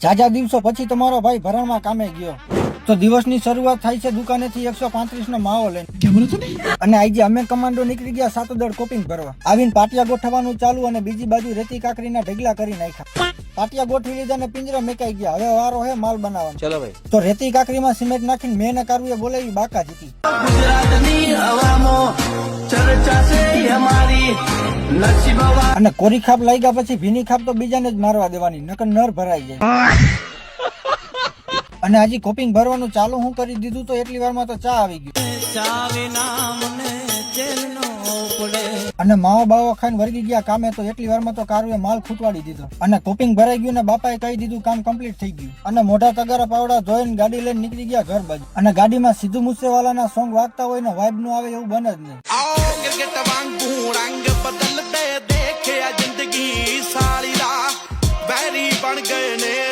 જાજા દિવસો પછી તમારો ભાઈ ભરણમાં કામે ગયો તો દિવસની શરૂઆત થાય છે દુકાનેથી 135 નો માવો લઈને અને આજે અમે કમાન્ડો નીકળી ગયા સાતોદળ કોપિંગ ભરવા. આવીને પાટિયા ગોઠવવાનું ચાલુ અને બીજી બાજુ રેતી કાકરીના ઢગલા કરી નાખ્યા. પાટિયા ગોઠવી લીધા અને પિંજરા મેકાઈ ગયા. હવે વારો હે માલ બનાવવાનો. ચલો ભાઈ. તો રેતી કાકરીમાં સિમેન્ટ નાખીને મેં ને કારુએ બોલાવી બાકા જીતી. ગુજરાતની હવામાં ચર્ચા છે અમારી નસીબવા. અને કોરી ખાપ લાગ્યા પછી ભીની ખાપ તો બીજાને જ મારવા દેવાની નકર નર ભરાઈ જાય. અને હજી કોપિંગ ભરવાનું ચાલુ હું કરી દીધું તો એટલી વારમાં તો ચા આવી ગયું. અને માવો બાવો ખાઈને વર્ગી ગયા કામે તો એટલી વારમાં તો કારુએ માલ ખૂટવાડી દીધો અને કોપિંગ ભરાઈ ગયું ને બાપાએ કહી દીધું કામ કમ્પ્લીટ થઈ ગયું. અને મોઢા તગારા પાવડા ધોઈને ગાડી લઈને નીકળી ગયા ઘર બાજુ. અને ગાડીમાં સીધું મૂસેવાલાના સોંગ વાગતા હોય ને વાઇબ નું આવે એવું બને જ નહીં.